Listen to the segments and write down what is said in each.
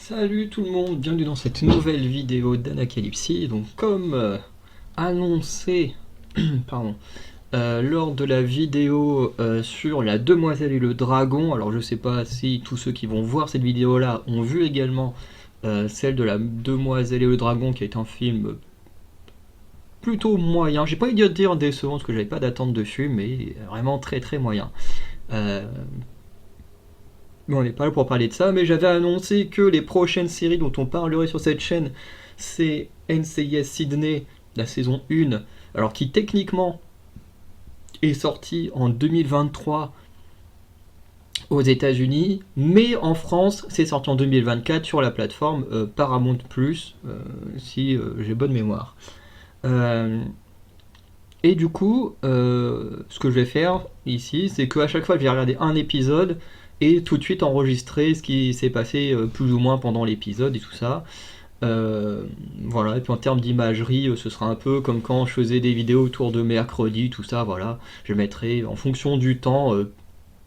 Salut tout le monde, bienvenue dans cette nouvelle vidéo d'Anacalypsie. Donc comme annoncé pardon, lors de la vidéo sur la Demoiselle et le Dragon, alors je sais pas si tous ceux qui vont voir cette vidéo là ont vu également celle de la Demoiselle et le Dragon qui est un film plutôt moyen. J'ai pas eu de dire décevant parce que j'avais pas d'attente dessus, mais vraiment très très moyen. Euh, Mais on n'est pas là pour parler de ça, mais j'avais annoncé que les prochaines séries dont on parlerait sur cette chaîne, c'est NCIS Sydney, la saison 1, alors qui techniquement est sortie en 2023 aux États-Unis, mais en France, c'est sorti en 2024 sur la plateforme Paramount Plus, si j'ai bonne mémoire. Euh, et du coup, ce que je vais faire ici, c'est qu'à chaque fois, je vais regarder un épisode et tout de suite enregistrer ce qui s'est passé plus ou moins pendant l'épisode et tout ça. Euh, voilà, et puis en termes d'imagerie, ce sera un peu comme quand je faisais des vidéos autour de mercredi, tout ça, voilà. Je mettrai en fonction du temps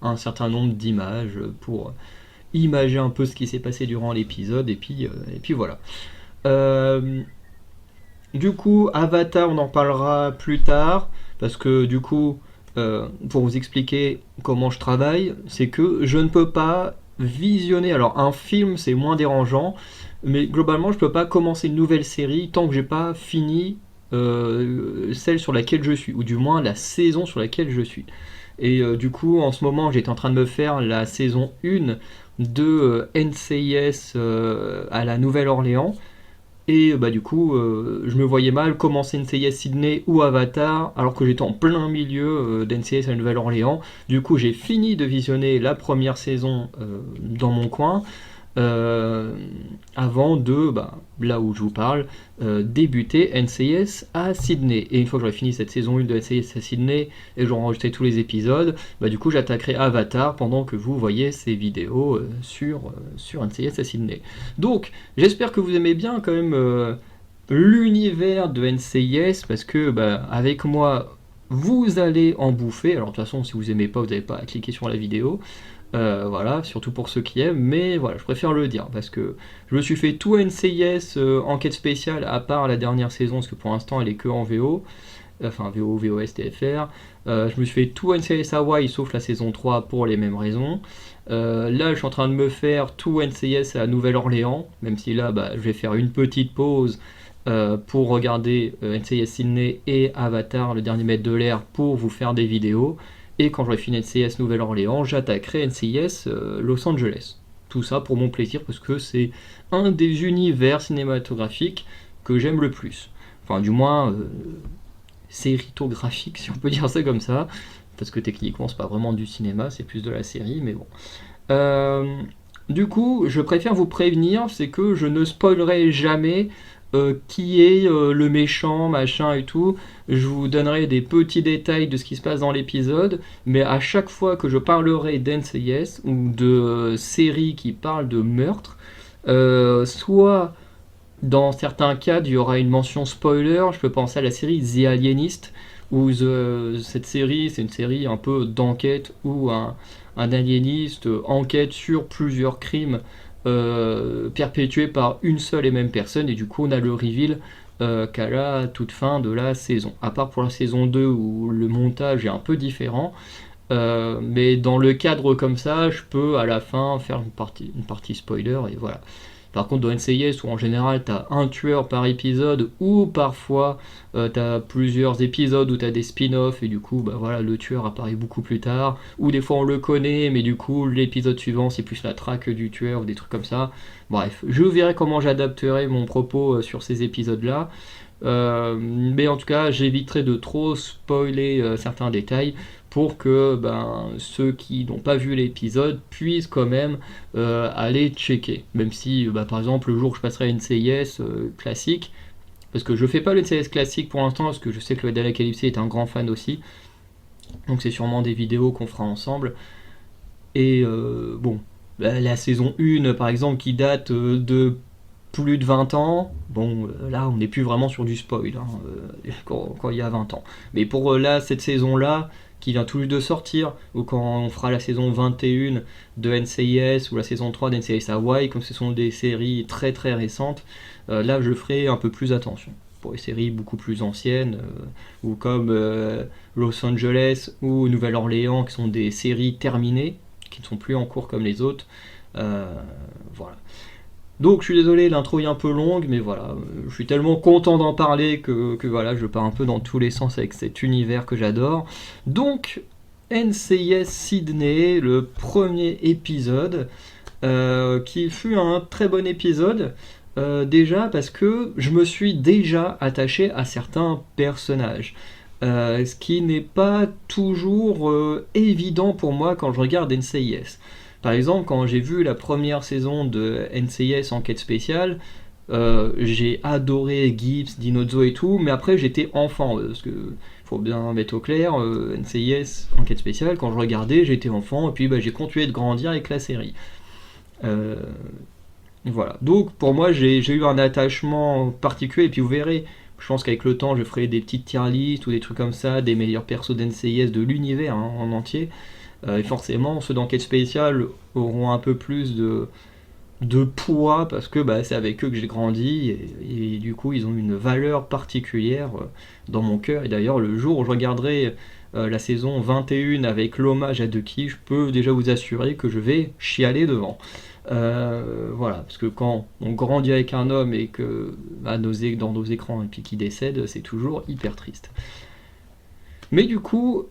un certain nombre d'images pour imager un peu ce qui s'est passé durant l'épisode, et puis voilà. Euh, du coup, Avatar, on en parlera plus tard, parce que du coup, pour vous expliquer comment je travaille, c'est que je ne peux pas visionner. Alors, un film, c'est moins dérangeant, mais globalement, je ne peux pas commencer une nouvelle série tant que j'ai pas fini celle sur laquelle je suis, ou du moins la saison sur laquelle je suis. Et du coup, en ce moment, j'étais en train de me faire la saison 1 de NCIS à la Nouvelle-Orléans. Et bah du coup, je me voyais mal commencer NCIS Sydney ou Avatar, alors que j'étais en plein milieu d'NCIS à la Nouvelle-Orléans. Du coup, j'ai fini de visionner la première saison dans mon coin, euh, avant de, bah, là où je vous parle, débuter NCIS à Sydney. Et une fois que j'aurai fini cette saison 1 de NCIS à Sydney et que j'aurai enregistré tous les épisodes, bah, du coup j'attaquerai Avatar pendant que vous voyez ces vidéos sur NCIS à Sydney. Donc j'espère que vous aimez bien quand même l'univers de NCIS parce que bah, avec moi vous allez en bouffer. Alors de toute façon si vous aimez pas vous n'avez pas à cliquer sur la vidéo. Voilà, surtout pour ceux qui aiment, mais voilà, je préfère le dire parce que je me suis fait tout NCIS enquête spéciale à part la dernière saison, parce que pour l'instant elle est que en VO, enfin VO, VOS, TFR. Je me suis fait tout NCIS Hawaii sauf la saison 3 pour les mêmes raisons. Là, je suis en train de me faire tout NCIS à Nouvelle-Orléans, même si là, bah, je vais faire une petite pause pour regarder NCIS Sydney et Avatar, le dernier maître de l'air, pour vous faire des vidéos. Et quand j'aurai fini NCIS Nouvelle-Orléans, j'attaquerai NCIS Los Angeles. Tout ça pour mon plaisir, parce que c'est un des univers cinématographiques que j'aime le plus. Enfin, du moins, séritographique, si on peut dire ça comme ça. Parce que techniquement, c'est pas vraiment du cinéma, c'est plus de la série, mais bon. Euh, du coup, je préfère vous prévenir, c'est que je ne spoilerai jamais qui est le méchant, machin et tout. Je vous donnerai des petits détails de ce qui se passe dans l'épisode, mais à chaque fois que je parlerai d'NCIS ou de séries qui parlent de meurtre, soit dans certains cas, il y aura une mention spoiler. Je peux penser à la série The Alienist, où cette série, c'est une série un peu d'enquête où un aliéniste enquête sur plusieurs crimes perpétués par une seule et même personne, et du coup, on a le reveal qu'à la toute fin de la saison. À part pour la saison 2 où le montage est un peu différent. Mais dans le cadre comme ça, je peux à la fin faire une partie spoiler et voilà. Par contre, dans NCIS, où en général tu as un tueur par épisode, ou parfois tu as plusieurs épisodes où tu as des spin-offs, et du coup, bah voilà, le tueur apparaît beaucoup plus tard, ou des fois on le connaît, mais du coup, l'épisode suivant c'est plus la traque du tueur, ou des trucs comme ça. Bref, je verrai comment j'adapterai mon propos sur ces épisodes-là. Mais en tout cas, j'éviterai de trop spoiler certains détails pour que ben, ceux qui n'ont pas vu l'épisode puissent quand même aller checker. Même si, bah, par exemple, le jour où je passerai à NCIS classique, parce que je fais pas le NCIS classique pour l'instant, parce que je sais que le Dala Calypsy est un grand fan aussi, donc c'est sûrement des vidéos qu'on fera ensemble. Et bon, bah, la saison 1 par exemple, qui date de plus de 20 ans, bon, là on n'est plus vraiment sur du spoil hein, quand il y a 20 ans. Mais pour là, cette saison-là, qui vient tout juste de sortir, ou quand on fera la saison 21 de NCIS ou la saison 3 d'NCIS Hawaii, comme ce sont des séries très très récentes, là je ferai un peu plus attention. Pour les séries beaucoup plus anciennes, ou comme Los Angeles ou Nouvelle-Orléans, qui sont des séries terminées, qui ne sont plus en cours comme les autres. Voilà. Donc je suis désolé, l'intro est un peu longue, mais voilà, je suis tellement content d'en parler que voilà, je pars un peu dans tous les sens avec cet univers que j'adore. Donc NCIS Sydney, le premier épisode, qui fut un très bon épisode, déjà parce que je me suis déjà attaché à certains personnages. Ce qui n'est pas toujours évident pour moi quand je regarde NCIS. Par exemple, quand j'ai vu la première saison de NCIS Enquête Spéciale, j'ai adoré Gibbs, Dinozzo et tout, mais après j'étais enfant, parce que faut bien mettre au clair, NCIS Enquête Spéciale, quand je regardais, j'étais enfant, et puis j'ai continué de grandir avec la série. Voilà. Donc pour moi, j'ai eu un attachement particulier, et puis vous verrez, je pense qu'avec le temps, je ferai des petites tier lists ou des trucs comme ça, des meilleurs persos d'NCIS de l'univers en entier. Et forcément, ceux d'enquête spéciale auront un peu plus de poids parce que c'est avec eux que j'ai grandi et du coup ils ont une valeur particulière dans mon cœur. Et d'ailleurs, le jour où je regarderai la saison 21 avec l'hommage à Ducky, je peux déjà vous assurer que je vais chialer devant. Voilà, parce que quand on grandit avec un homme et que dans nos écrans et puis qu'il décède, c'est toujours hyper triste. Mais du coup,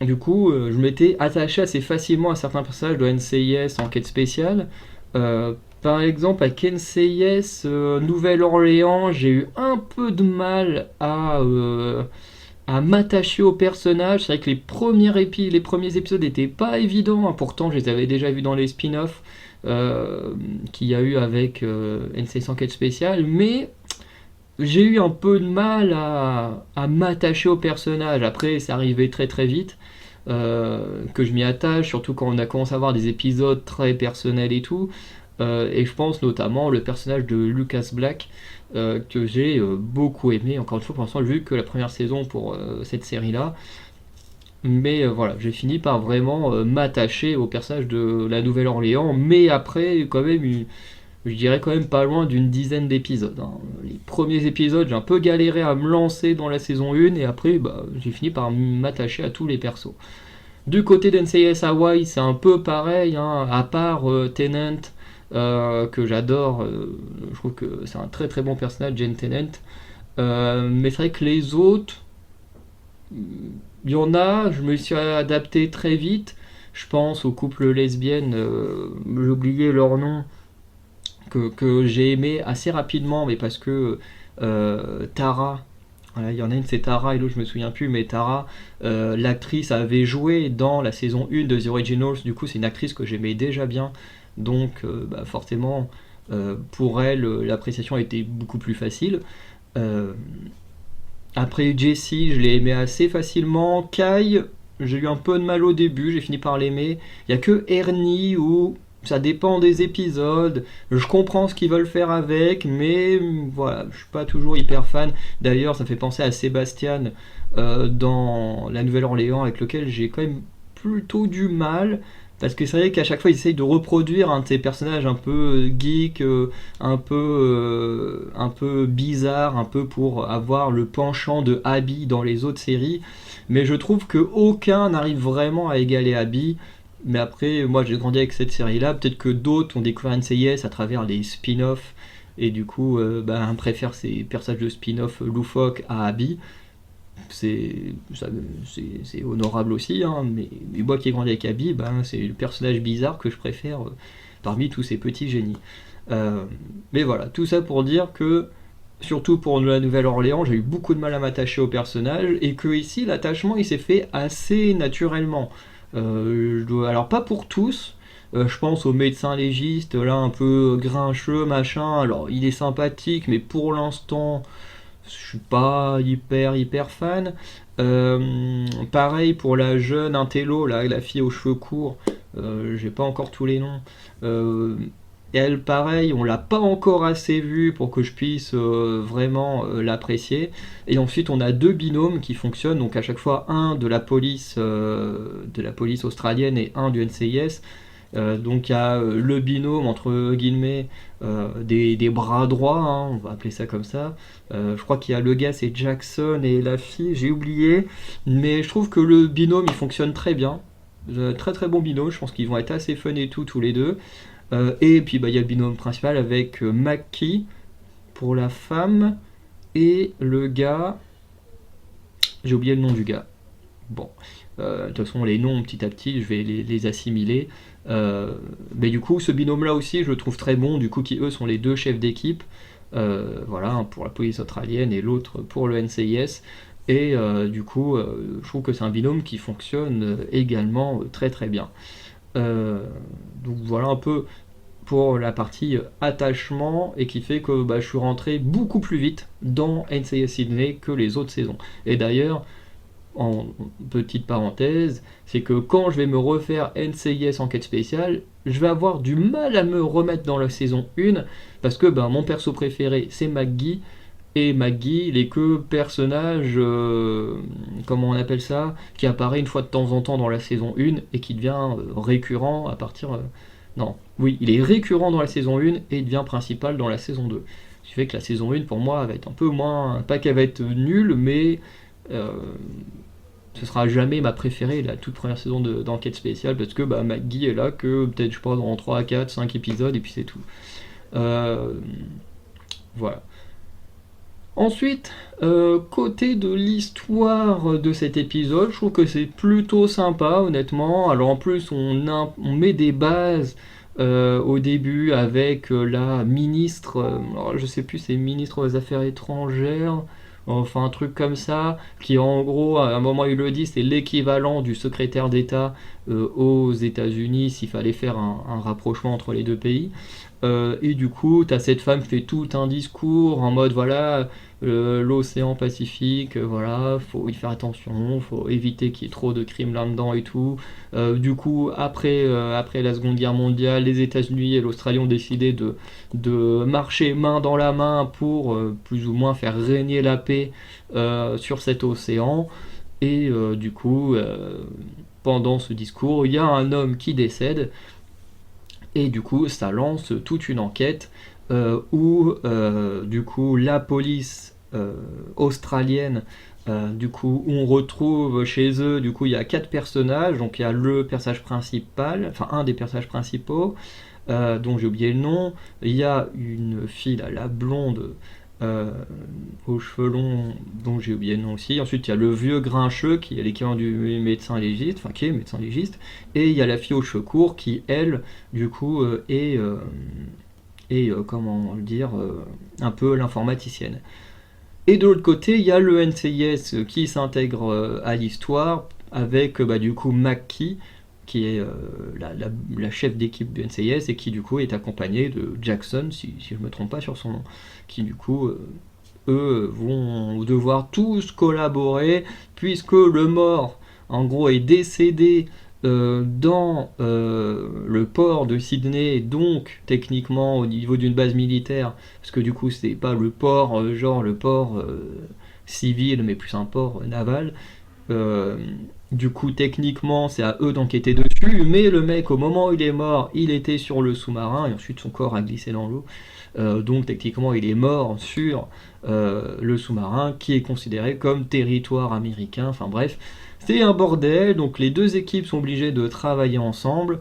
je m'étais attaché assez facilement à certains passages de NCIS Enquête Spéciale. Par exemple, à NCIS Nouvelle-Orléans, j'ai eu un peu de mal à m'attacher au personnage. C'est vrai que les premiers épisodes n'étaient pas évidents, hein. Pourtant je les avais déjà vus dans les spin-offs qu'il y a eu avec NCIS Enquête Spéciale, mais j'ai eu un peu de mal à m'attacher au personnage. Après, c'est arrivé très très vite que je m'y attache, surtout quand on a commencé à avoir des épisodes très personnels et tout. Et je pense notamment le personnage de Lucas Black que j'ai beaucoup aimé. Encore une fois, pour l'instant, j'ai vu que la première saison pour cette série-là. Mais voilà, j'ai fini par vraiment m'attacher au personnage de la Nouvelle-Orléans. Mais après, quand même, je dirais quand même pas loin d'une dizaine d'épisodes, hein. Les premiers épisodes, j'ai un peu galéré à me lancer dans la saison 1 et après j'ai fini par m'attacher à tous les persos. Du côté d'NCIS Hawaii, c'est un peu pareil, hein, à part Tennant, que j'adore, je trouve que c'est un très très bon personnage, Jane Tennant. Mais c'est vrai que les autres, il y en a, je me suis adapté très vite. Je pense aux couples lesbiennes, j'ai oublié leur nom, que j'ai aimé assez rapidement, mais parce que Tara, voilà, il y en a une c'est Tara et l'autre je me souviens plus, mais Tara, l'actrice avait joué dans la saison 1 de The Originals, du coup c'est une actrice que j'aimais déjà bien, donc forcément pour elle l'appréciation a été beaucoup plus facile. Après Jessie, je l'ai aimé assez facilement. Kai, j'ai eu un peu de mal au début, j'ai fini par l'aimer. Il n'y a que Ernie où ça dépend des épisodes. Je comprends ce qu'ils veulent faire avec, mais voilà, je suis pas toujours hyper fan. D'ailleurs, ça fait penser à Sébastien dans La Nouvelle-Orléans, avec lequel j'ai quand même plutôt du mal. Parce que c'est vrai qu'à chaque fois, ils essayent de reproduire un de ces personnages un peu geek, un peu bizarre, un peu pour avoir le penchant de Abby dans les autres séries. Mais je trouve que aucun n'arrive vraiment à égaler Abby. Mais après, moi j'ai grandi avec cette série-là. Peut-être que d'autres ont découvert NCIS à travers les spin-offs. Et du coup, préfèrent ces personnages de spin-off loufoques à Abby. C'est honorable aussi, hein, mais moi qui ai grandi avec Abby, c'est le personnage bizarre que je préfère parmi tous ces petits génies. Mais voilà, tout ça pour dire que, surtout pour la Nouvelle-Orléans, j'ai eu beaucoup de mal à m'attacher au personnage, et que ici, l'attachement il s'est fait assez naturellement. Alors pas pour tous, je pense au médecin légiste, là un peu grincheux, machin, alors il est sympathique, mais pour l'instant je suis pas hyper fan. Pareil pour la jeune intello, là, la fille aux cheveux courts, j'ai pas encore tous les noms. elle, pareil, on l'a pas encore assez vue pour que je puisse vraiment l'apprécier. Et ensuite, on a deux binômes qui fonctionnent, donc à chaque fois un de la police australienne et un du NCIS. Donc il y a le binôme entre guillemets des bras droits, hein, on va appeler ça comme ça. Je crois qu'il y a le gars, c'est Jackson, et la fille, j'ai oublié, mais je trouve que le binôme il fonctionne très bien. Très très bon binôme, je pense qu'ils vont être assez fun et tout tous les deux. Et puis bah, il y a le binôme principal avec Mackie pour la femme et le gars, j'ai oublié le nom du gars. Bon, de toute façon, les noms, petit à petit, je vais les assimiler. Mais du coup, ce binôme-là aussi, je le trouve très bon, du coup, qui eux sont les deux chefs d'équipe. Voilà, un pour la police australienne et l'autre pour le NCIS. Et du coup, je trouve que c'est un binôme qui fonctionne également très très bien. Donc voilà un peu pour la partie attachement et qui fait que bah, je suis rentré beaucoup plus vite dans NCIS Sydney que les autres saisons. Et d'ailleurs, en petite parenthèse, c'est que quand je vais me refaire NCIS Enquête Spéciale, je vais avoir du mal à me remettre dans la saison 1 parce que ben, mon perso préféré c'est McGee, et McGee il est que personnage, comment on appelle ça, qui apparaît une fois de temps en temps dans la saison 1 et qui devient récurrent à partir... non, oui, il est récurrent dans la saison 1 et il devient principal dans la saison 2. Ce qui fait que la saison 1 pour moi va être un peu moins... Pas qu'elle va être nulle, mais... ce sera jamais ma préférée, la toute première saison d'enquête spéciale, parce que bah, McGee est là que peut-être je sais pas dans 3, 4, 5 épisodes et puis c'est tout. Voilà. Ensuite, côté de l'histoire de cet épisode, je trouve que c'est plutôt sympa honnêtement. Alors en plus on met des bases au début avec la ministre, alors, je sais plus, c'est ministre des Affaires étrangères, enfin un truc comme ça, qui en gros, à un moment il le dit, c'est l'équivalent du secrétaire d'État aux États-Unis s'il fallait faire un rapprochement entre les deux pays. Et du coup, t'as cette femme qui fait tout un discours en mode voilà, l'océan Pacifique, voilà, faut y faire attention, faut éviter qu'il y ait trop de crimes là-dedans et tout. Du coup, après la Seconde Guerre mondiale, les États-Unis et l'Australie ont décidé de marcher main dans la main pour plus ou moins faire régner la paix sur cet océan. Et du coup, pendant ce discours, il y a un homme qui décède. Et du coup, ça lance toute une enquête où du coup la police australienne, du coup on retrouve chez eux, du coup il y a 4 personnages, donc il y a le personnage principal, enfin un des personnages principaux, dont j'ai oublié le nom, il y a une fille là, la blonde aux cheveux longs, dont j'ai oublié le nom aussi. Ensuite, il y a le vieux grincheux qui est l'équivalent du médecin légiste, enfin qui est médecin légiste, et il y a la fille aux cheveux courts qui, elle, du coup, est comment le dire, un peu l'informaticienne. Et de l'autre côté, il y a le NCIS qui s'intègre à l'histoire avec bah, du coup Mackie, qui est la chef d'équipe du NCIS et qui du coup est accompagnée de Jackson, si je ne me trompe pas sur son nom, qui du coup, eux, vont devoir tous collaborer, puisque le mort, en gros, est décédé dans le port de Sydney, donc techniquement au niveau d'une base militaire, parce que du coup c'est pas le port, genre le port civil, mais plus un port naval. Du coup, techniquement, c'est à eux d'enquêter dessus, mais le mec, au moment où il est mort, il était sur le sous-marin, et ensuite son corps a glissé dans l'eau. Donc, techniquement, il est mort sur le sous-marin, qui est considéré comme territoire américain. Enfin bref, c'est un bordel, donc les deux équipes sont obligées de travailler ensemble.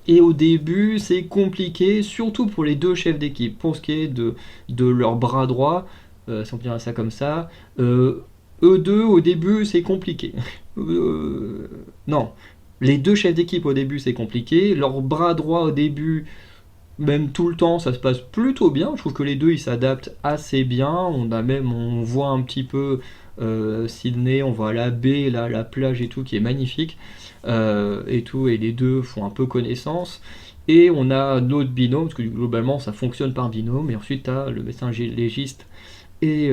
Et au début, c'est compliqué, surtout pour les deux chefs d'équipe. Pour ce qui est de leur bras droit, si on peut dire ça comme ça, eux deux, au début, c'est compliqué. Non, les deux chefs d'équipe au début, c'est compliqué. Leur bras droit au début, même tout le temps, ça se passe plutôt bien. Je trouve que les deux, ils s'adaptent assez bien. On voit un petit peu Sydney, on voit la baie, la plage et tout, qui est magnifique. Et tout, et les deux font un peu connaissance. Et on a notre binôme, parce que globalement, ça fonctionne par binôme. Et ensuite, tu as le médecin légiste et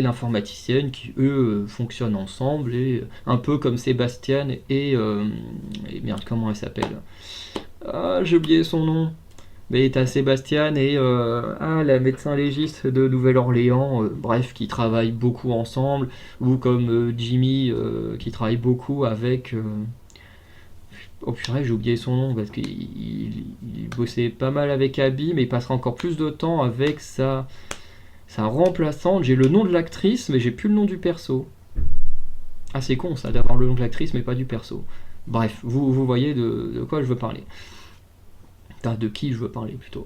l'informaticienne qui eux fonctionnent ensemble, et un peu comme Sébastien et merde, comment elle s'appelle, j'ai oublié son nom. Mais t'as Sébastien et la médecin légiste de Nouvelle-Orléans, bref, qui travaillent beaucoup ensemble, ou comme Jimmy qui travaille beaucoup avec. Oh purée, j'ai oublié son nom parce qu'il bossait pas mal avec Abby, mais il passera encore plus de temps avec sa remplaçante. J'ai le nom de l'actrice, mais j'ai plus le nom du perso. Ah, c'est con ça d'avoir le nom de l'actrice, mais pas du perso. Bref, vous voyez de quoi je veux parler. De qui je veux parler plutôt.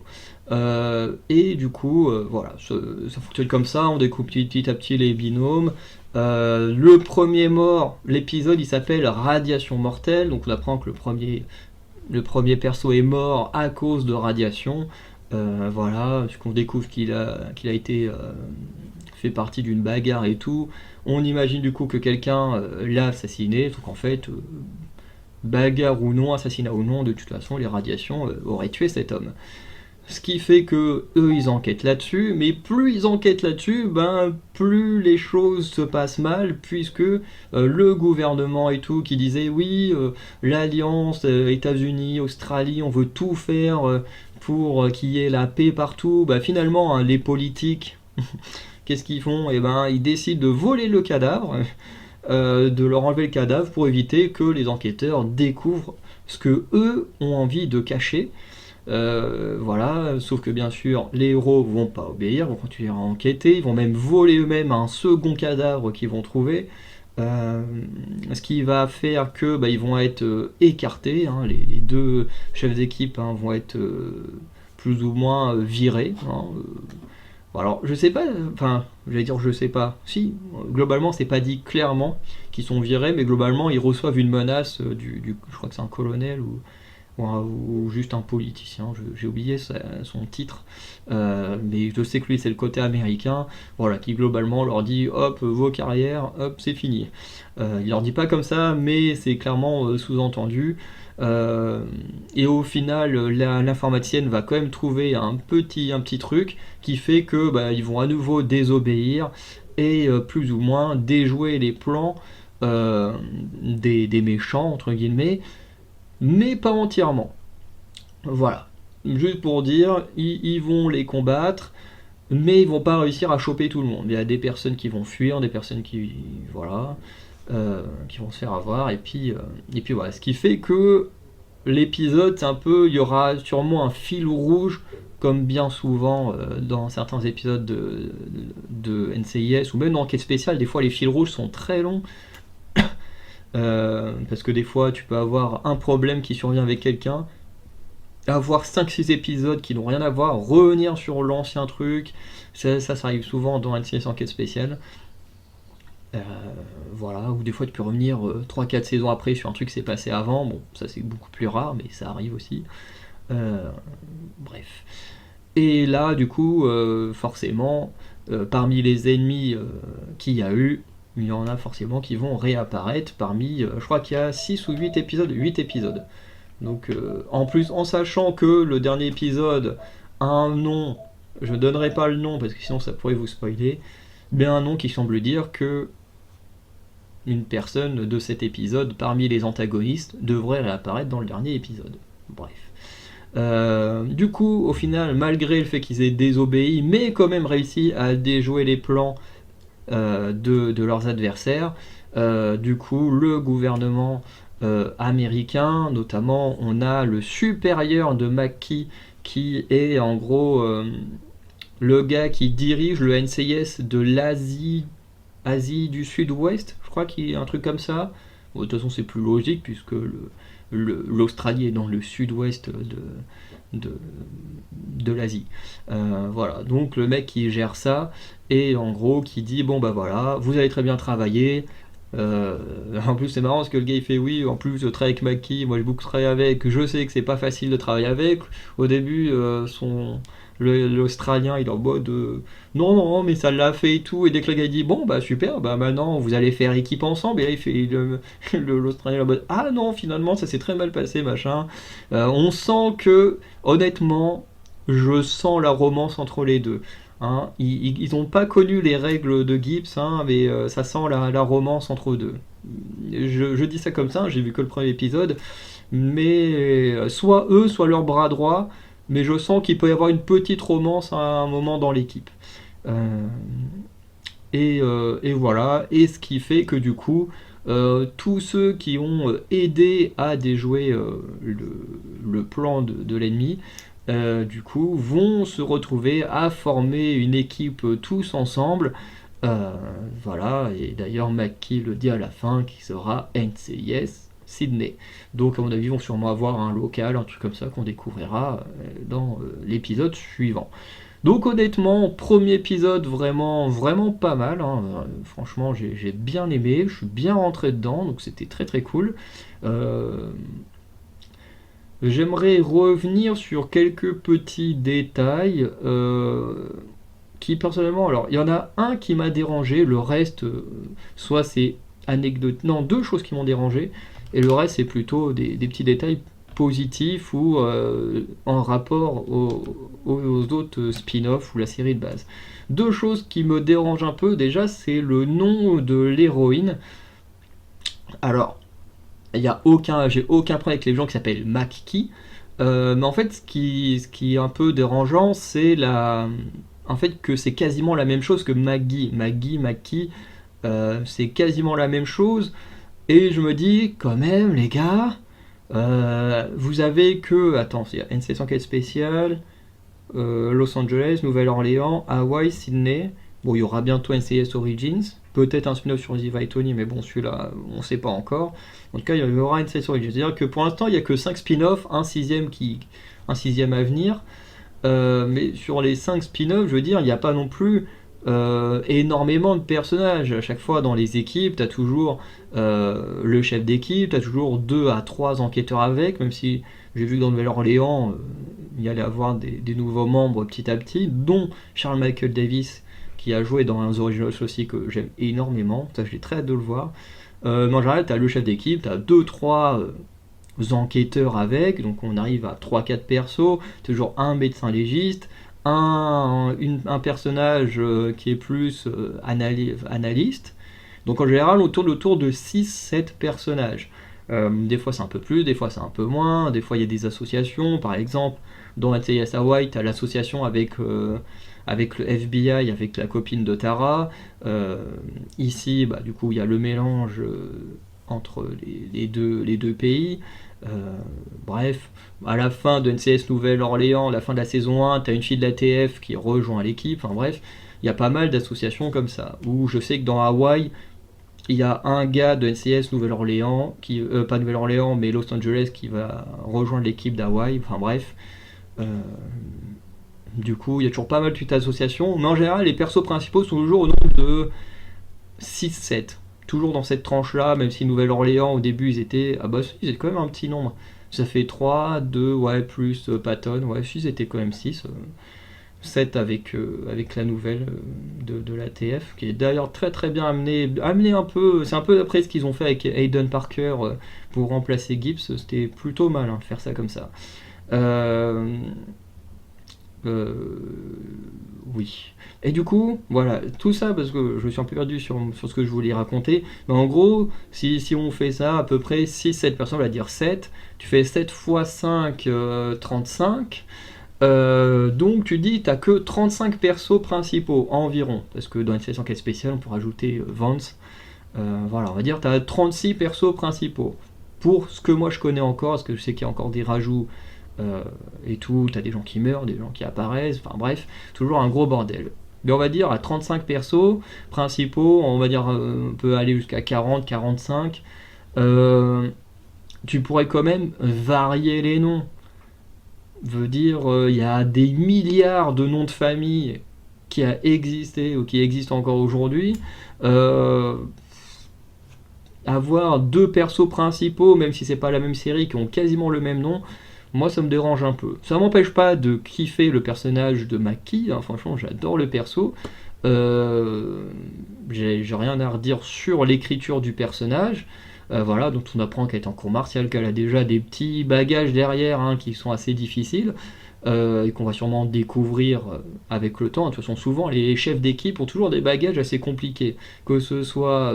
Et du coup, voilà, ça fonctionne comme ça, on découpe petit à petit les binômes. Le premier mort, l'épisode il s'appelle Radiation mortelle, donc on apprend que le premier perso est mort à cause de radiation. Voilà, puisqu'on découvre qu'il a été fait partie d'une bagarre et tout. On imagine du coup que quelqu'un l'a assassiné, donc en fait, bagarre ou non, assassinat ou non, de toute façon, les radiations auraient tué cet homme. Ce qui fait que eux, ils enquêtent là-dessus, mais plus ils enquêtent là-dessus, plus les choses se passent mal, puisque le gouvernement et tout, qui disait oui, l'alliance États-Unis, Australie, on veut tout faire pour qu'il y ait la paix partout, finalement, hein, les politiques, qu'est-ce qu'ils font? Ils décident de voler le cadavre. De leur enlever le cadavre pour éviter que les enquêteurs découvrent ce que eux ont envie de cacher. Voilà, sauf que bien sûr, les héros vont pas obéir, vont continuer à enquêter, ils vont même voler eux-mêmes un second cadavre qu'ils vont trouver. Ce qui va faire que ils vont être écartés, hein, les deux chefs d'équipe vont être plus ou moins virés. Alors, je sais pas, enfin, j'allais dire je sais pas. Si, globalement, c'est pas dit clairement qu'ils sont virés, mais globalement, ils reçoivent une menace je crois que c'est un colonel ou juste un politicien, j'ai oublié son titre, mais je sais que lui, c'est le côté américain, voilà, qui globalement leur dit hop, vos carrières, hop, c'est fini. Il leur dit pas comme ça, mais c'est clairement sous-entendu. Et au final, l'informaticienne va quand même trouver un petit truc qui fait que ils vont à nouveau désobéir et plus ou moins déjouer les plans des méchants entre guillemets, mais pas entièrement. Voilà. Juste pour dire, ils vont les combattre, mais ils vont pas réussir à choper tout le monde. Il y a des personnes qui vont fuir, des personnes qui vont se faire avoir, et puis voilà. Ce qui fait que l'épisode, c'est un peu, il y aura sûrement un fil rouge, comme bien souvent dans certains épisodes de NCIS, ou même dans Enquête spéciale, des fois les fils rouges sont très longs, parce que des fois tu peux avoir un problème qui survient avec quelqu'un, avoir 5-6 épisodes qui n'ont rien à voir, revenir sur l'ancien truc, ça arrive souvent dans NCIS Enquête spéciale. Voilà, ou des fois tu peux revenir 3-4 saisons après sur un truc qui s'est passé avant, bon ça c'est beaucoup plus rare mais ça arrive aussi. Bref. Et là du coup forcément parmi les ennemis qu'il y a eu, il y en a forcément qui vont réapparaître parmi, je crois qu'il y a 6 ou 8 épisodes, 8 épisodes. Donc en plus en sachant que le dernier épisode a un nom, je ne donnerai pas le nom parce que sinon ça pourrait vous spoiler, mais un nom qui semble dire que une personne de cet épisode parmi les antagonistes devrait réapparaître dans le dernier épisode. Bref. Du coup, au final, malgré le fait qu'ils aient désobéi, mais quand même réussi à déjouer les plans de leurs adversaires, du coup, le gouvernement américain, notamment, on a le supérieur de Mackie qui est en gros le gars qui dirige le NCIS de l'Asie du Sud-Ouest, je crois qu'il y a un truc comme ça. Bon, de toute façon, c'est plus logique puisque l'Australie est dans le sud-ouest de l'Asie. Voilà, donc le mec qui gère ça et en gros qui dit bon voilà, vous allez très bien travailler. En plus c'est marrant parce que le gars il fait oui, en plus je travaille avec Mackie, moi j'ai beaucoup travaillé avec, je sais que c'est pas facile de travailler avec. Au début l'Australien il est en mode non mais ça l'a fait et tout, et dès que le gars dit bon super, maintenant vous allez faire équipe ensemble, et là il fait l'Australien est en mode ah non finalement ça s'est très mal passé machin. On sent que honnêtement je sens la romance entre les deux. Hein, ils n'ont pas connu les règles de Gibbs, mais ça sent la romance entre eux deux. Je dis ça comme ça, j'ai vu que le premier épisode, mais soit eux, soit leur bras droit, mais je sens qu'il peut y avoir une petite romance à un moment dans l'équipe. Euh, et voilà, et ce qui fait que du coup, tous ceux qui ont aidé à déjouer le plan de l'ennemi, du coup, vont se retrouver à former une équipe tous ensemble. Euh, voilà, et d'ailleurs McKee le dit à la fin qui sera NCIS Sydney. Donc à mon avis, ils vont sûrement avoir un local, un truc comme ça qu'on découvrira dans l'épisode suivant. Donc honnêtement, premier épisode vraiment, vraiment pas mal, hein. Franchement, j'ai bien aimé, je suis bien rentré dedans, donc c'était très très cool. Euh, J'aimerais revenir sur quelques petits détails qui personnellement, alors il y en a un qui m'a dérangé, le reste, soit c'est anecdote, non, deux choses qui m'ont dérangé, et le reste c'est plutôt des petits détails positifs ou en rapport aux autres spin-offs ou la série de base. Deux choses qui me dérangent un peu, déjà c'est le nom de l'héroïne. Alors, j'ai aucun problème avec les gens qui s'appellent McKee, mais en fait ce qui est un peu dérangeant, c'est en fait que c'est quasiment la même chose que McKee, c'est quasiment la même chose, et je me dis quand même les gars, vous avez que, attends, il y a NC Enquête spéciale, Los Angeles, Nouvelle-Orléans, Hawaï, Sydney. Bon, il y aura bientôt NCIS Origins, peut-être un spin-off sur Ziva et Tony, mais bon, celui-là, on ne sait pas encore. En tout cas, il y aura NCIS Origins. C'est-à-dire que pour l'instant, il n'y a que 5 spin-offs, un sixième à venir. Mais sur les 5 spin-offs, je veux dire, il n'y a pas non plus énormément de personnages. À chaque fois, dans les équipes, tu as toujours le chef d'équipe, tu as toujours 2 à 3 enquêteurs avec, même si j'ai vu que dans Nouvelle-Orléans, il y allait avoir des nouveaux membres petit à petit, dont Charles Michael Davis, qui a joué dans The Originals aussi, que j'aime énormément. Ça, j'ai très hâte de le voir. Mais en général, tu as le chef d'équipe, tu as 2-3 enquêteurs avec, donc on arrive à 3-4 persos, toujours un médecin légiste, un personnage qui est plus analyste. Donc en général, on tourne autour de 6-7 personnages. Des fois c'est un peu plus, des fois c'est un peu moins, des fois il y a des associations, par exemple dans NCIS Hawaii, tu as l'association avec le FBI, avec la copine de Tara. Ici, bah, du coup, il y a le mélange entre les deux pays. Bref, à la fin de NCS Nouvelle-Orléans, la fin de la saison 1, tu as une fille de l'ATF qui rejoint l'équipe. Enfin bref, il y a pas mal d'associations comme ça. Où je sais que dans Hawaï, il y a un gars de NCS Nouvelle-Orléans, pas Nouvelle-Orléans, mais Los Angeles, qui va rejoindre l'équipe d'Hawaï. Enfin bref. Euh, du coup, il y a toujours pas mal de petites associations. Mais en général, les persos principaux sont toujours au nombre de 6-7. Toujours dans cette tranche-là, même si Nouvelle-Orléans, au début, ils étaient... Ah bah si, ils étaient quand même un petit nombre. Ça fait 3, 2, ouais, plus Patton, ouais, si, ils étaient quand même 6. 7 avec la nouvelle de l'ATF, qui est d'ailleurs très très bien amené un peu, c'est un peu après ce qu'ils ont fait avec Hayden Parker pour remplacer Gibbs, c'était plutôt mal de faire ça comme ça. Euh, euh, oui. Et du coup, voilà, tout ça parce que je me suis un peu perdu sur ce que je voulais raconter. Mais en gros, si on fait ça à peu près 6-7 personnes, on va dire 7, tu fais 7 fois 5, 35. Donc tu dis t'as que 35 persos principaux environ. Parce que dans une session quête spéciale, on peut rajouter Vance. Voilà, on va dire t'as 36 persos principaux. Pour ce que moi je connais encore, parce que je sais qu'il y a encore des rajouts et tout, t'as des gens qui meurent, des gens qui apparaissent, enfin bref, toujours un gros bordel. Mais on va dire à 35 persos principaux, on va dire on peut aller jusqu'à 40, 45. Tu pourrais quand même varier les noms. Veut dire il y a des milliards de noms de famille qui a existé ou qui existent encore aujourd'hui. Euh, Avoir deux persos principaux, même si c'est pas la même série, qui ont quasiment le même nom, moi ça me dérange un peu. Ça m'empêche pas de kiffer le personnage de McKee, hein, franchement j'adore le perso. Euh, j'ai rien à redire sur l'écriture du personnage. Voilà, donc on apprend qu'elle est en cours martiale, qu'elle a déjà des petits bagages derrière qui sont assez difficiles et qu'on va sûrement découvrir avec le temps. De toute façon, souvent les chefs d'équipe ont toujours des bagages assez compliqués, que ce soit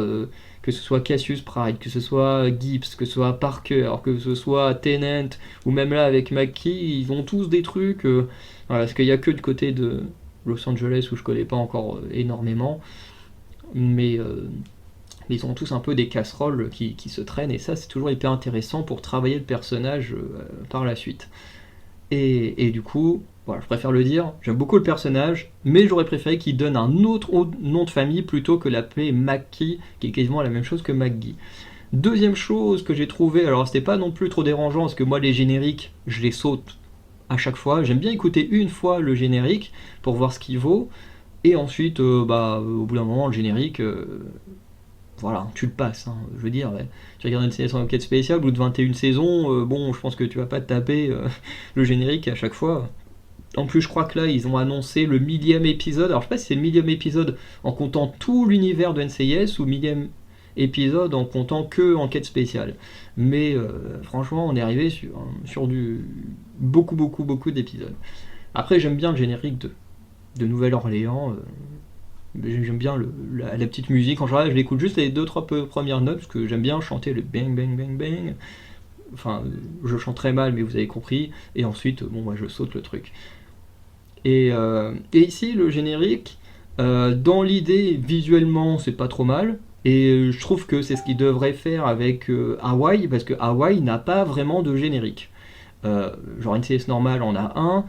que ce soit Cassius Pride, que ce soit Gibbs, que ce soit Parker, que ce soit Tennant, ou même là avec McKee, ils ont tous des trucs, voilà, parce qu'il n'y a que du côté de Los Angeles où je connais pas encore énormément, mais ils ont tous un peu des casseroles qui se traînent, et ça c'est toujours hyper intéressant pour travailler le personnage par la suite. Et du coup, voilà, je préfère le dire, j'aime beaucoup le personnage, mais j'aurais préféré qu'il donne un autre nom de famille plutôt que l'appeler McKee, qui est quasiment la même chose que McGee. Deuxième chose que j'ai trouvé, alors c'était pas non plus trop dérangeant, parce que moi les génériques, je les saute à chaque fois, j'aime bien écouter une fois le générique pour voir ce qu'il vaut, et ensuite, au bout d'un moment, le générique, voilà, tu le passes, hein. Je veux dire, ouais. Tu regardes une série sans enquête spéciale, au bout de 21 saisons, bon, je pense que tu vas pas te taper le générique à chaque fois. En plus, je crois que là, ils ont annoncé le 1000e épisode. Alors, je sais pas si c'est le 1000e épisode en comptant tout l'univers de NCIS ou 1000e épisode en comptant que enquête spéciale. Mais franchement, on est arrivé sur du beaucoup d'épisodes. Après, j'aime bien le générique de Nouvelle-Orléans. J'aime bien la petite musique. En général, je l'écoute juste les 2-3 premières notes parce que j'aime bien chanter le bang bang bang bang. Enfin, je chante très mal, mais vous avez compris. Et ensuite, bon, moi, je saute le truc. Et ici, le générique, dans l'idée, visuellement, c'est pas trop mal. Et je trouve que c'est ce qu'ils devraient faire avec Hawaï, parce que Hawaï n'a pas vraiment de générique. Genre NCIS normal en a un,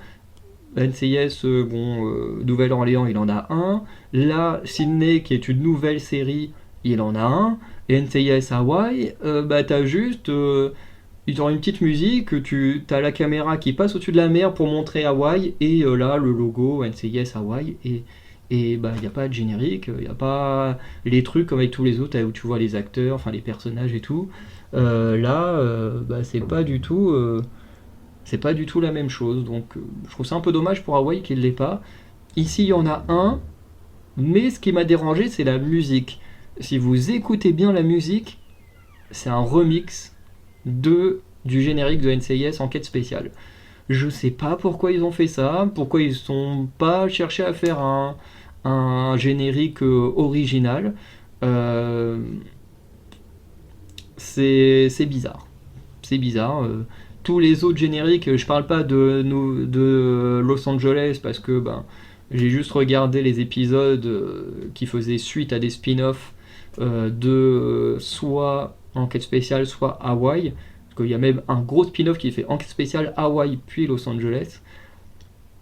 NCIS Nouvelle-Orléans il en a un, là Sydney qui est une nouvelle série il en a un, et NCIS Hawaï, t'as juste ils ont une petite musique, t'as la caméra qui passe au-dessus de la mer pour montrer Hawaï, et là le logo NCIS Hawaï, et il n'y a pas de générique, il n'y a pas les trucs comme avec tous les autres où tu vois les acteurs, enfin les personnages et tout. C'est pas du tout la même chose, donc je trouve ça un peu dommage pour Hawaï qu'il l'ait pas. Ici il y en a un, mais ce qui m'a dérangé c'est la musique. Si vous écoutez bien la musique, c'est un remix du générique de NCIS Enquête Spéciale. Je sais pas pourquoi ils ont fait ça, pourquoi ils sont pas cherché à faire un générique original. Euh, c'est bizarre. C'est bizarre. Tous les autres génériques, je parle pas de Los Angeles parce que j'ai juste regardé les épisodes qui faisaient suite à des spin-offs de soit Enquête Spéciale, soit Hawaï. Parce qu'il y a même un gros spin-off qui fait Enquête Spéciale, Hawaï, puis Los Angeles.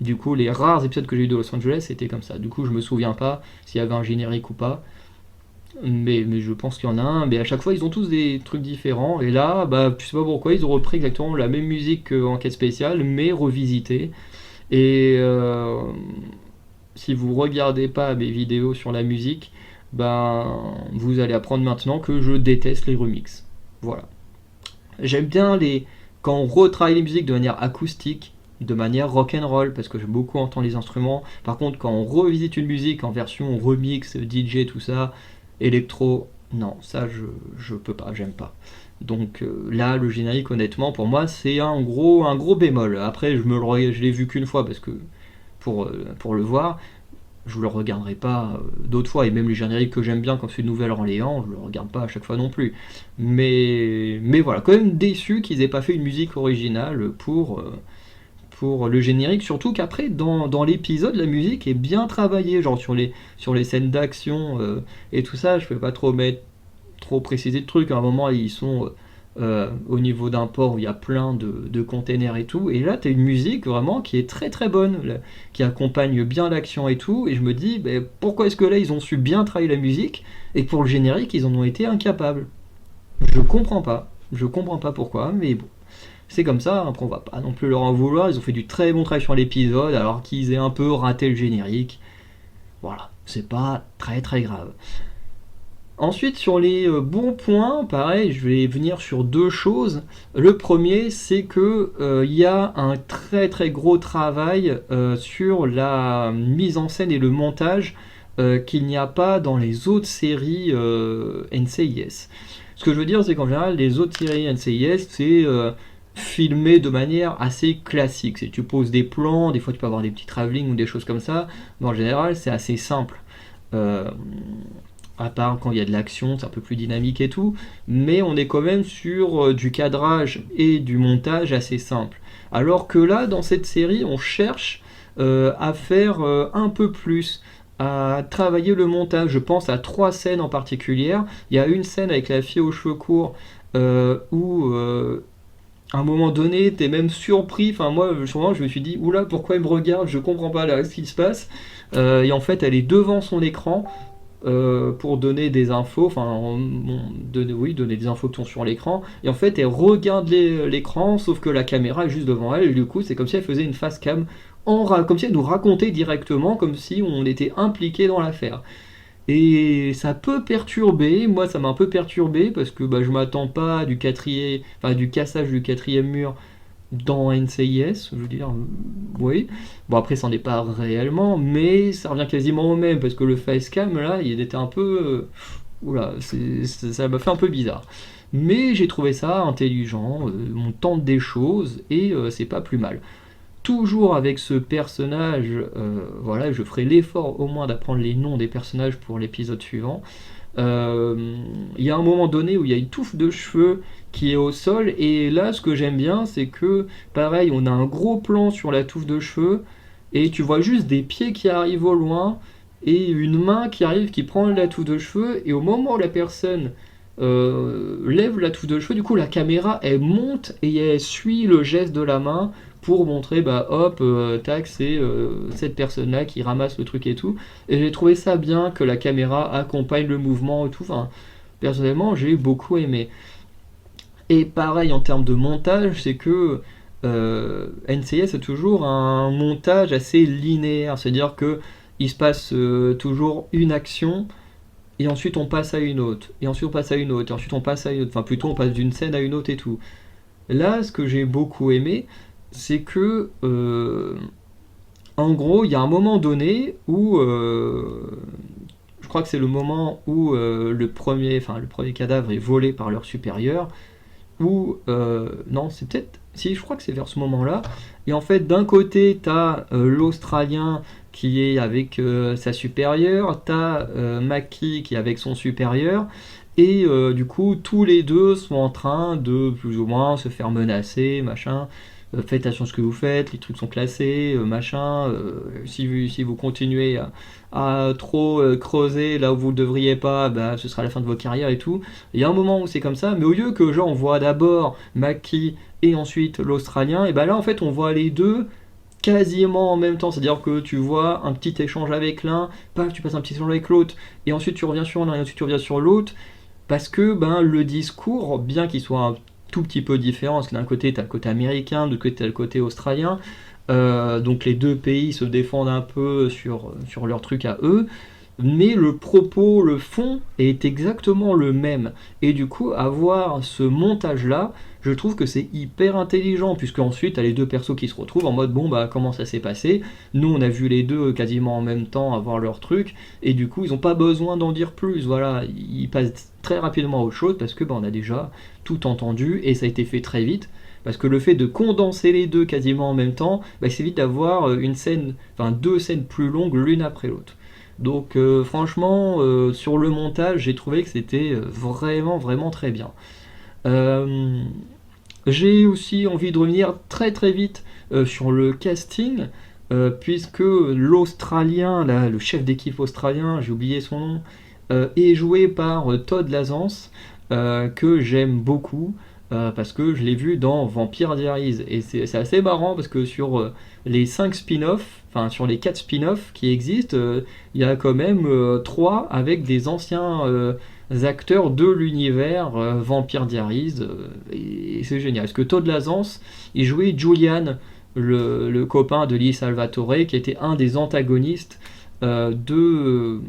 Du coup, les rares épisodes que j'ai eu de Los Angeles, c'était comme ça. Du coup, je me souviens pas s'il y avait un générique ou pas. Mais je pense qu'il y en a un. Mais à chaque fois, ils ont tous des trucs différents. Et là, tu sais pas pourquoi, ils ont repris exactement la même musique qu'Enquête Spéciale, mais revisitée. Et si vous regardez pas mes vidéos sur la musique, vous allez apprendre maintenant que je déteste les remixes. Voilà. J'aime bien quand on retravaille les musiques de manière acoustique, de manière rock'n'roll, parce que j'aime beaucoup entendre les instruments. Par contre, quand on revisite une musique en version remix, DJ, tout ça, électro, non, ça je peux pas, j'aime pas. Donc là, le générique, honnêtement, pour moi, c'est un gros bémol. Après, je l'ai vu qu'une fois parce que pour le voir, je le regarderai pas d'autres fois, et même les génériques que j'aime bien quand c'est Nouvelle-Orléans, je le regarde pas à chaque fois non plus. Mais voilà, quand même déçu qu'ils aient pas fait une musique originale pour le générique, surtout qu'après dans l'épisode la musique est bien travaillée, genre sur les scènes d'action et tout ça. Je peux pas trop préciser de trucs. À un moment ils sont au niveau d'un port où il y a plein de containers et tout, et là t'as une musique vraiment qui est très très bonne, là, qui accompagne bien l'action et tout, et je me dis pourquoi est-ce que là ils ont su bien travailler la musique et que pour le générique ils en ont été incapables. Je comprends pas pourquoi, mais bon, c'est comme ça. Après on va pas non plus leur en vouloir, ils ont fait du très bon travail sur l'épisode alors qu'ils aient un peu raté le générique. Voilà, c'est pas très très grave. Ensuite, sur les bons points, pareil, je vais venir sur deux choses. Le premier, c'est que il y a un très très gros travail sur la mise en scène et le montage qu'il n'y a pas dans les autres séries NCIS. Ce que je veux dire, c'est qu'en général, les autres séries NCIS, c'est filmé de manière assez classique. C'est tu poses des plans, des fois tu peux avoir des petits travelling ou des choses comme ça, mais en général, c'est assez simple. Euh, à part quand il y a de l'action, c'est un peu plus dynamique et tout, mais on est quand même sur du cadrage et du montage assez simple. Alors que là, dans cette série, on cherche à faire un peu plus, à travailler le montage. Je pense à 3 scènes en particulier. Il y a une scène avec la fille aux cheveux courts où à un moment donné, t'es même surpris. Enfin, moi, souvent, je me suis dit, oula, pourquoi il me regarde? Je comprends pas là ce qui se passe. Et en fait, elle est devant son écran pour donner des infos, oui, donner des infos qui sont sur l'écran. Et en fait, elle regarde l'écran, sauf que la caméra est juste devant elle. Et du coup, c'est comme si elle faisait une face cam, comme si elle nous racontait directement, comme si on était impliqué dans l'affaire. Et ça peut perturber, moi ça m'a un peu perturbé parce que je m'attends pas à du cassage du quatrième mur dans NCIS, je veux dire, oui. Bon après ça n'en est pas réellement, mais ça revient quasiment au même parce que le facecam là, il était un peu, oula, ça m'a fait un peu bizarre. Mais j'ai trouvé ça intelligent, on tente des choses et c'est pas plus mal toujours avec ce personnage, voilà, je ferai l'effort au moins d'apprendre les noms des personnages pour l'épisode suivant. Il y a un moment donné où il y a une touffe de cheveux qui est au sol, et là, ce que j'aime bien, c'est que, pareil, on a un gros plan sur la touffe de cheveux, et tu vois juste des pieds qui arrivent au loin, et une main qui arrive, qui prend la touffe de cheveux, et au moment où la personne lève la touffe de cheveux, du coup la caméra elle monte et elle suit le geste de la main pour montrer hop tac c'est cette personne là qui ramasse le truc et tout, et j'ai trouvé ça bien que la caméra accompagne le mouvement et tout, enfin personnellement j'ai beaucoup aimé. Et pareil en termes de montage, c'est que NCIS a toujours un montage assez linéaire, c'est à dire que il se passe toujours une action et ensuite on passe à une autre, et ensuite on passe à une autre, et ensuite on passe à une autre, enfin plutôt on passe d'une scène à une autre et tout. Là, ce que j'ai beaucoup aimé, c'est que, en gros, il y a un moment donné où, je crois que c'est le moment où le premier cadavre est volé par leur supérieur, ou non, c'est peut-être, si, je crois que c'est vers ce moment-là. Et en fait, d'un côté, t'as l'Australien qui est avec sa supérieure, t'as Mackie qui est avec son supérieur, et du coup, tous les deux sont en train de plus ou moins se faire menacer, machin. Faites attention à ce que vous faites, les trucs sont classés, machin. Si vous continuez à trop creuser là où vous ne devriez pas, ce sera la fin de vos carrières et tout. Il y a un moment où c'est comme ça, mais au lieu que genre on voit d'abord Mackie et ensuite l'Australien, et là en fait on voit les deux quasiment en même temps, c'est-à-dire que tu vois un petit échange avec l'un, paf, tu passes un petit échange avec l'autre, et ensuite tu reviens sur l'un, et ensuite tu reviens sur l'autre, parce que le discours, bien qu'il soit un tout petit peu différent, parce que d'un côté tu as le côté américain, de l'autre côté tu as le côté australien, donc les deux pays se défendent un peu sur leur truc à eux, mais le propos, le fond est exactement le même. Et du coup, avoir ce montage-là, je trouve que c'est hyper intelligent, puisque ensuite, t'as les deux persos qui se retrouvent en mode bon, comment ça s'est passé? Nous, on a vu les deux quasiment en même temps avoir leur truc, et du coup, ils ont pas besoin d'en dire plus. Voilà, ils passent très rapidement à autre chose, parce que on a déjà tout entendu, et ça a été fait très vite. Parce que le fait de condenser les deux quasiment en même temps, c'est évite d'avoir une scène, enfin deux scènes plus longues l'une après l'autre. Donc franchement, sur le montage, j'ai trouvé que c'était vraiment, vraiment très bien. Euh, j'ai aussi envie de revenir très très vite sur le casting, puisque l'Australien, là, le chef d'équipe australien, j'ai oublié son nom, est joué par Todd Lazance, que j'aime beaucoup. Parce que je l'ai vu dans Vampire Diaries, et c'est assez marrant parce que sur les 5 spin-offs, enfin sur les 4 spin-offs qui existent, il y a quand même 3 avec des anciens acteurs de l'univers Vampire Diaries, et c'est génial. Parce que Todd Lazance, il jouait Julian, le copain de Lee Salvatore, qui était un des antagonistes de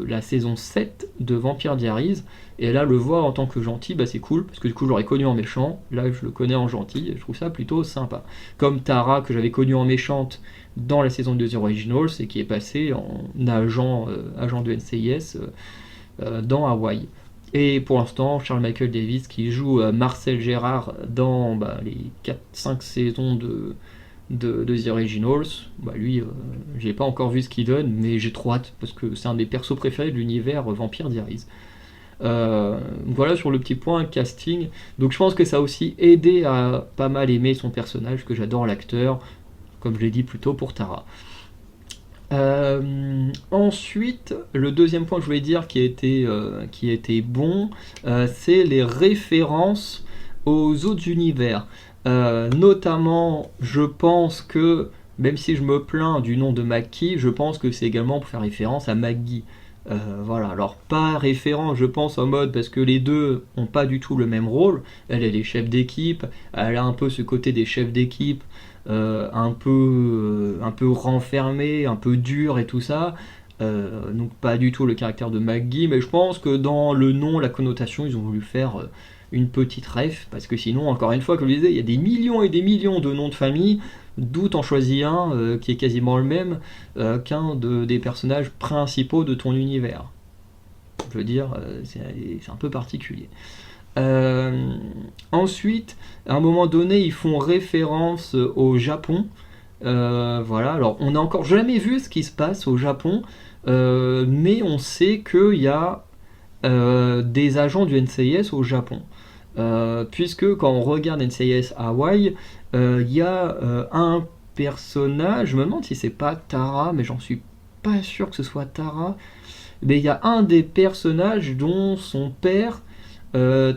la saison 7 de Vampire Diaries. Et là, le voir en tant que gentil, c'est cool, parce que du coup, je l'aurais connu en méchant. Là, je le connais en gentil, et je trouve ça plutôt sympa. Comme Tara, que j'avais connue en méchante dans la saison 2 The Originals, et qui est passée en agent de NCIS dans Hawaï. Et pour l'instant, Charles Michael Davis qui joue Marcel Gérard dans les 4-5 saisons de The Originals. Bah lui, j'ai pas encore vu ce qu'il donne, mais j'ai trop hâte, parce que c'est un des persos préférés de l'univers Vampire Diaries. Voilà sur le petit point casting. Donc je pense que ça a aussi aidé à pas mal aimer son personnage, que j'adore l'acteur, comme je l'ai dit plus tôt pour Tara. Ensuite, le deuxième point que je voulais dire qui était bon, c'est les références aux autres univers. Notamment, je pense que, même si je me plains du nom de Mackie, je pense que c'est également pour faire référence à Maggie. Voilà, alors pas référent, je pense, en mode parce que les deux ont pas du tout le même rôle. Elle est chef d'équipe, elle a un peu ce côté des chefs d'équipe, un peu renfermé, un peu dur et tout ça. Donc pas du tout le caractère de Maggie, mais je pense que dans le nom, la connotation, ils ont voulu faire une petite ref, parce que sinon, encore une fois, comme je disais, il y a des millions et des millions de noms de famille, d'où t'en choisis un qui est quasiment le même qu'un des personnages principaux de ton univers. Je veux dire, c'est un peu particulier. Euh, Ensuite, à un moment donné, ils font référence au Japon. Voilà, alors on n'a encore jamais vu ce qui se passe au Japon, mais on sait qu'il y a des agents du NCIS au Japon. Puisque quand on regarde NCIS Hawaii, il y a un personnage, je me demande si c'est pas Tara, mais j'en suis pas sûr que ce soit Tara, mais il y a un des personnages dont son père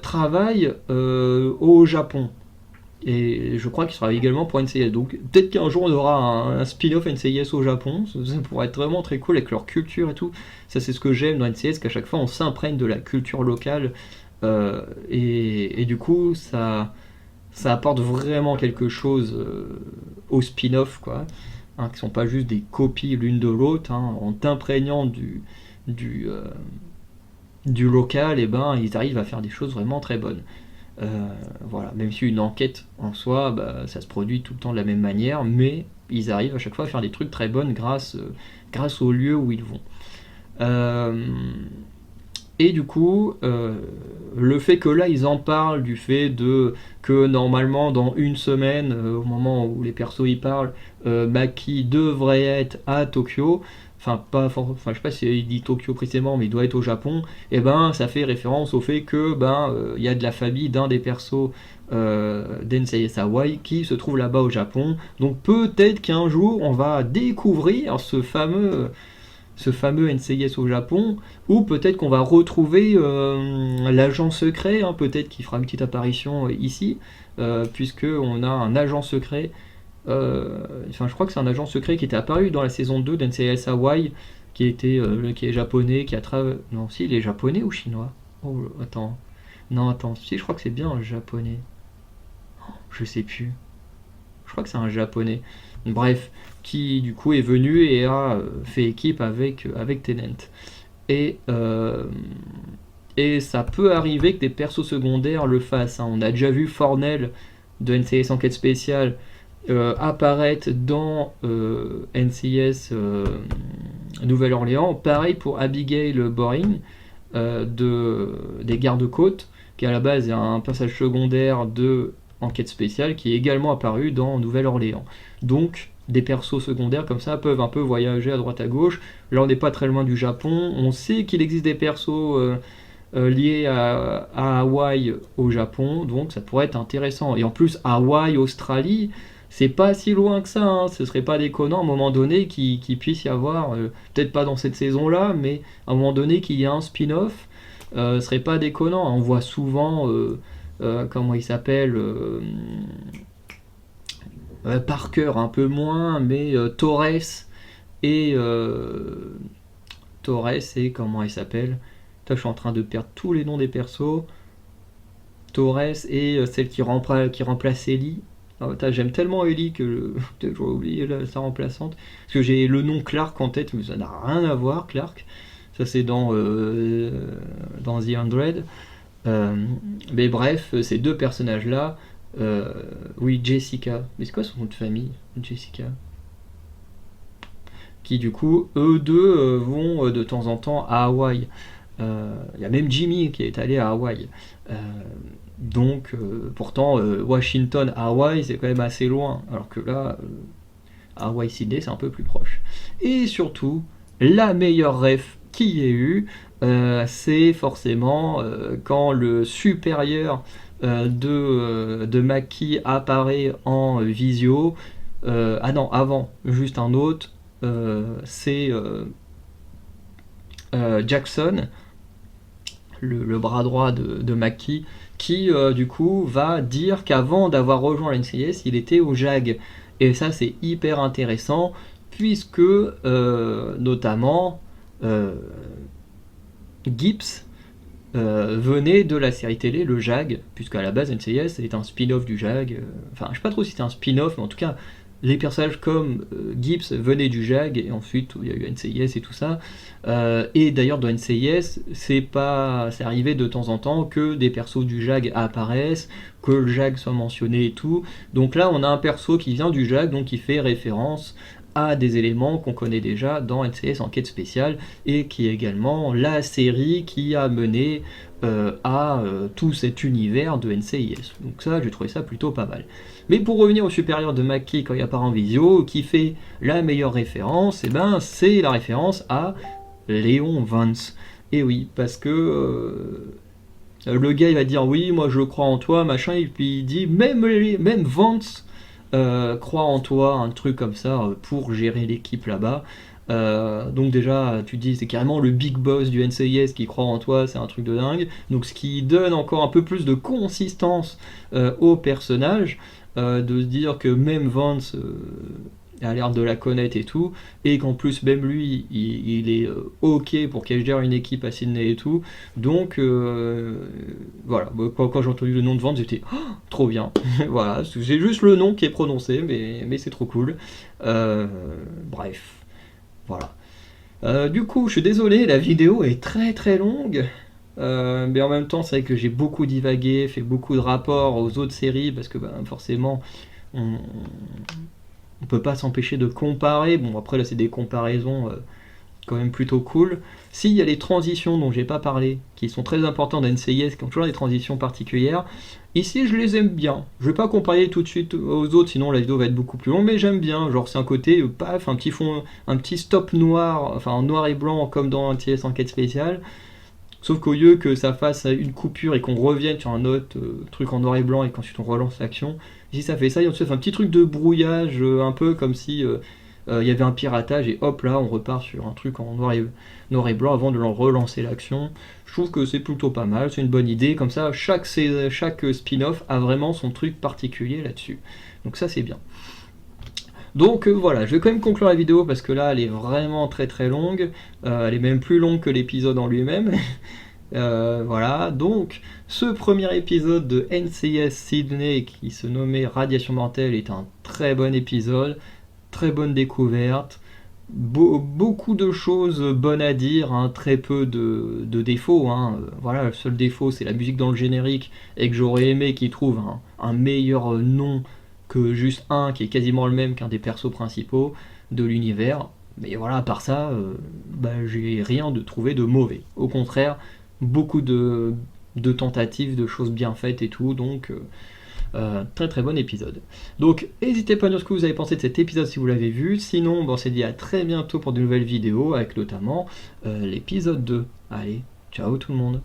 travaille au Japon. Et je crois qu'il sera également pour NCIS. Donc peut-être qu'un jour on aura un spin-off NCIS au Japon. Ça pourrait être vraiment très cool avec leur culture et tout. Ça c'est ce que j'aime dans NCIS, qu'à chaque fois on s'imprègne de la culture locale. Et du coup ça apporte vraiment quelque chose au spin-off, quoi. Hein, qui sont pas juste des copies l'une de l'autre. Hein, en t'imprégnant du, euh, du local, et ben ils arrivent à faire des choses vraiment très bonnes. Voilà, même si une enquête en soi, bah, ça se produit tout le temps de la même manière, mais ils arrivent à chaque fois à faire des trucs très bonnes grâce au lieu où ils vont. Euh, et du coup, le fait que là ils en parlent du fait que normalement dans une semaine, au moment où les persos y parlent, Maki devrait être à Tokyo, enfin je sais pas si il dit Tokyo précisément, mais il doit être au Japon. Et ben ça fait référence au fait que il y a de la famille d'un des persos d'Ensei Sawai qui se trouve là-bas au Japon. Donc peut-être qu'un jour on va découvrir ce fameux NCIS au Japon, ou peut-être qu'on va retrouver l'agent secret, hein, peut-être qu'il fera une petite apparition ici, puisque on a un agent secret. Enfin, je crois que c'est un agent secret qui était apparu dans la saison 2 d'NCIS Hawaii, qui est japonais, qui a travaillé. Non, si, il est japonais ou chinois. Oh, attends. Non, attends, si, je crois que c'est bien un japonais. Je sais plus. Je crois que c'est un japonais. Bref, qui du coup est venu et a fait équipe avec Tennant. Et, euh, et ça peut arriver que des persos secondaires le fassent. Hein. On a déjà vu Fornell de NCIS Enquête Spéciale apparaître dans NCIS Nouvelle-Orléans. Pareil pour Abigail Boring des gardes-côtes, qui à la base est un passage secondaire de Enquête Spéciale, qui est également apparu dans Nouvelle-Orléans. Donc des persos secondaires comme ça peuvent un peu voyager à droite à gauche. Là on n'est pas très loin du Japon, on sait qu'il existe des persos liés à Hawaï au Japon, donc ça pourrait être intéressant. Et en plus Hawaï, Australie, c'est pas si loin que ça, hein. Ce serait pas déconnant à un moment donné qu'il puisse y avoir, peut-être pas dans cette saison-là, mais à un moment donné qu'il y ait un spin-off, ce serait pas déconnant. On voit souvent, comment il s'appelle, Parker un peu moins, mais et Torres et comment il s'appelle. Je suis en train de perdre tous les noms des persos. Torres et celle qui remplace Ellie. Ah, j'aime tellement Ellie que j'aurais oublié sa remplaçante. Parce que j'ai le nom Clark en tête, mais ça n'a rien à voir, Clark. Ça c'est dans The 100. Mais bref, ces deux personnages-là, oui, Jessica. Mais c'est quoi son nom de famille, Jessica? Qui du coup, eux deux vont de temps en temps à Hawaï. Il y a même Jimmy qui est allé à Hawaï. Euh, Donc pourtant Washington, Hawaï c'est quand même assez loin, alors que là Hawaï Sydney c'est un peu plus proche. Et surtout la meilleure ref qu'il y ait eu, c'est forcément quand le supérieur de Maki apparaît en visio. Ah non, avant, juste un autre, c'est Jackson, le bras droit de Maki, qui du coup va dire qu'avant d'avoir rejoint la NCIS, il était au JAG. Et ça c'est hyper intéressant, puisque notamment Gibbs venait de la série télé Le JAG, puisqu'à la base NCIS est un spin-off du JAG. Enfin, je sais pas trop si c'était un spin-off, mais en tout cas, les personnages comme Gibbs venaient du JAG, et ensuite il y a eu NCIS et tout ça. Et d'ailleurs, dans NCIS, c'est arrivé de temps en temps que des persos du JAG apparaissent, que le JAG soit mentionné et tout. Donc là, on a un perso qui vient du JAG, donc qui fait référence à des éléments qu'on connaît déjà dans NCIS Enquête Spéciale, et qui est également la série qui a mené à tout cet univers de NCIS. Donc ça, j'ai trouvé ça plutôt pas mal. Mais pour revenir au supérieur de Maki quand il apparaît en visio, qui fait la meilleure référence, et ben c'est la référence à Léon Vance. Et oui, parce que le gars il va dire oui, moi je crois en toi, machin, et puis il dit même Vance croit en toi, un truc comme ça, pour gérer l'équipe là-bas. Donc déjà, tu te dis, c'est carrément le big boss du NCIS qui croit en toi, c'est un truc de dingue. Donc ce qui donne encore un peu plus de consistance au personnage, de se dire que même Vance a l'air de la connaître et tout, et qu'en plus même lui, il est ok pour qu'elle gère une équipe à Sydney et tout. Donc voilà, quand j'ai entendu le nom de Vance, j'étais oh, trop bien. Voilà, c'est juste le nom qui est prononcé, mais c'est trop cool. Bref. Voilà. Du coup, je suis désolé, la vidéo est très très longue. Mais en même temps, c'est vrai que j'ai beaucoup divagué, fait beaucoup de rapports aux autres séries, parce que forcément, on peut pas s'empêcher de comparer. Bon, après là, c'est des comparaisons quand même plutôt cool. S'il y a les transitions dont j'ai pas parlé, qui sont très importantes dans NCIS, qui ont toujours des transitions particulières, ici je les aime bien. Je vais pas comparer tout de suite aux autres, sinon la vidéo va être beaucoup plus longue, mais j'aime bien. Genre c'est un côté, paf, un petit fond, un petit stop noir, enfin en noir et blanc comme dans NCIS Enquête Spéciale. Sauf qu'au lieu que ça fasse une coupure et qu'on revienne sur un autre truc en noir et blanc et qu'ensuite on relance l'action, ici ça fait ça et ensuite ça fait un petit truc de brouillage, un peu comme si il y avait un piratage et hop là on repart sur un truc en noir et blanc avant de relancer l'action. Je trouve que c'est plutôt pas mal, c'est une bonne idée, comme ça chaque spin-off a vraiment son truc particulier là-dessus. Donc ça c'est bien. Donc voilà, je vais quand même conclure la vidéo parce que là elle est vraiment très très longue, elle est même plus longue que l'épisode en lui-même. Voilà, donc ce premier épisode de NCIS Sydney qui se nommait Radiation Mortelle est un très bon épisode, très bonne découverte, beaucoup de choses bonnes à dire, hein, très peu de défauts. Hein. Voilà, le seul défaut c'est la musique dans le générique et que j'aurais aimé qu'ils trouvent un meilleur nom que juste un qui est quasiment le même qu'un des persos principaux de l'univers. Mais voilà, à part ça, j'ai rien de trouvé de mauvais. Au contraire, beaucoup de tentatives, de choses bien faites et tout, donc très très bon épisode. Donc n'hésitez pas à dire ce que vous avez pensé de cet épisode si vous l'avez vu, sinon on s'est dit à très bientôt pour de nouvelles vidéos, avec notamment l'épisode 2. Allez, ciao tout le monde.